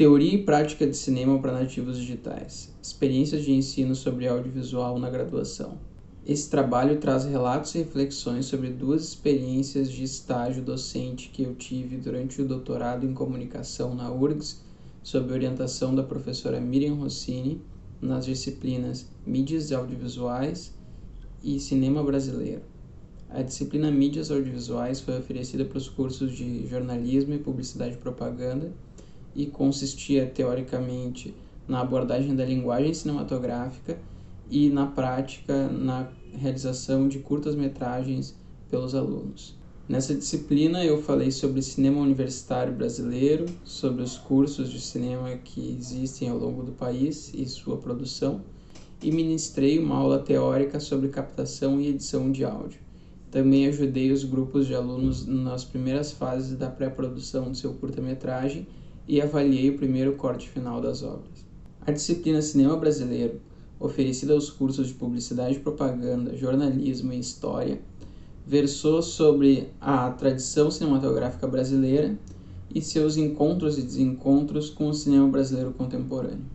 Teoria e prática de cinema para nativos digitais. Experiências de ensino sobre audiovisual na graduação. Esse trabalho traz relatos e reflexões sobre duas experiências de estágio docente que eu tive durante o doutorado em comunicação na URGS, sob orientação da professora Miriam Rossini, nas disciplinas Mídias Audiovisuais e Cinema Brasileiro. A disciplina Mídias Audiovisuais foi oferecida para os cursos de Jornalismo e Publicidade e Propaganda e consistia, teoricamente, na abordagem da linguagem cinematográfica e, na prática, na realização de curtas-metragens pelos alunos. Nessa disciplina, eu falei sobre cinema universitário brasileiro, sobre os cursos de cinema que existem ao longo do país e sua produção, e ministrei uma aula teórica sobre captação e edição de áudio. Também ajudei os grupos de alunos nas primeiras fases da pré-produção do seu curta-metragem e avaliei o primeiro corte final das obras. A disciplina Cinema Brasileiro, oferecida aos cursos de Publicidade e Propaganda, Jornalismo e História, versou sobre a tradição cinematográfica brasileira e seus encontros e desencontros com o cinema brasileiro contemporâneo.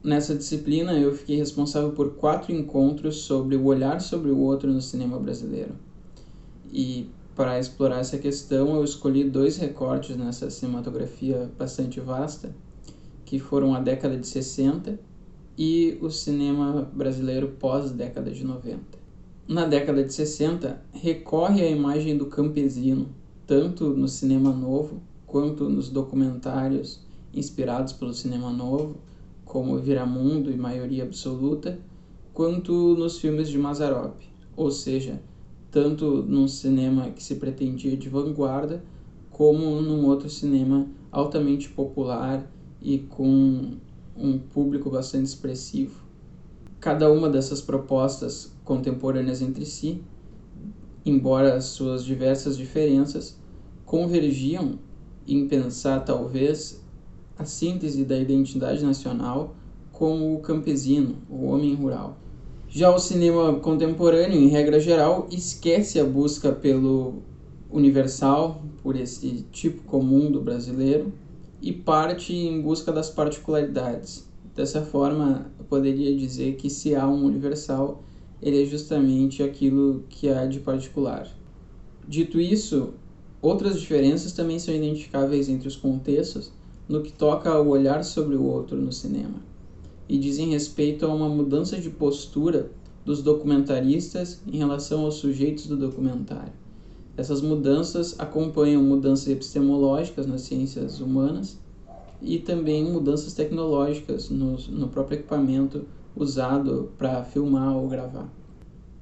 Nessa disciplina, eu fiquei responsável por 4 encontros sobre o olhar sobre o outro no cinema brasileiro. E para explorar essa questão, eu escolhi 2 recortes nessa cinematografia bastante vasta, que foram a década de 60 e o cinema brasileiro pós-década de 90. Na década de 60, recorre à imagem do campesino, tanto no cinema novo, quanto nos documentários inspirados pelo cinema novo, como Viramundo e Maioria Absoluta, quanto nos filmes de Mazzaropi, ou seja, tanto num cinema que se pretendia de vanguarda, como num outro cinema altamente popular e com um público bastante expressivo. Cada uma dessas propostas contemporâneas entre si, embora as suas diversas diferenças, convergiam em pensar talvez a síntese da identidade nacional como o campesino, o homem rural. Já o cinema contemporâneo, em regra geral, esquece a busca pelo universal, por esse tipo comum do brasileiro, e parte em busca das particularidades. Dessa forma, eu poderia dizer que se há um universal, ele é justamente aquilo que há de particular. Dito isso, outras diferenças também são identificáveis entre os contextos no que toca ao olhar sobre o outro no cinema, e dizem respeito a uma mudança de postura dos documentaristas em relação aos sujeitos do documentário. Essas mudanças acompanham mudanças epistemológicas nas ciências humanas e também mudanças tecnológicas no próprio equipamento usado para filmar ou gravar.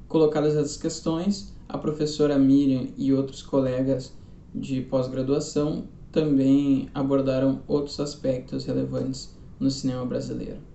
Colocadas essas questões, a professora Miriam e outros colegas de pós-graduação também abordaram outros aspectos relevantes no cinema brasileiro.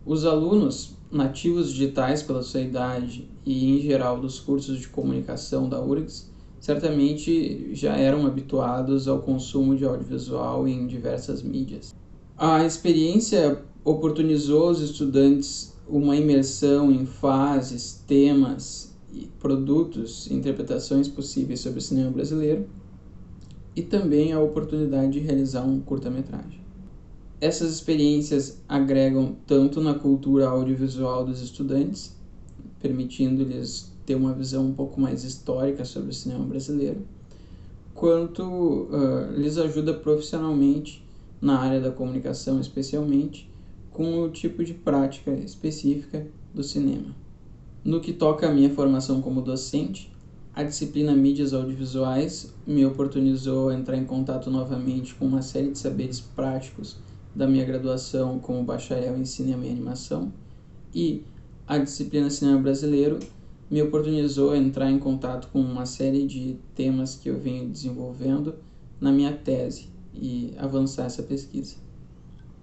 Os alunos nativos digitais pela sua idade e, em geral, dos cursos de comunicação da URGS, certamente já eram habituados ao consumo de audiovisual em diversas mídias. A experiência oportunizou aos estudantes uma imersão em fases, temas, produtos, interpretações possíveis sobre o cinema brasileiro e também a oportunidade de realizar um curta-metragem. Essas experiências agregam tanto na cultura audiovisual dos estudantes, permitindo-lhes ter uma visão um pouco mais histórica sobre o cinema brasileiro, quanto lhes ajuda profissionalmente na área da comunicação, especialmente, com o tipo de prática específica do cinema. No que toca à minha formação como docente, a disciplina Mídias Audiovisuais me oportunizou entrar em contato novamente com uma série de saberes práticos da minha graduação como bacharel em cinema e animação, e a disciplina Cinema Brasileiro me oportunizou entrar em contato com uma série de temas que eu venho desenvolvendo na minha tese e avançar essa pesquisa.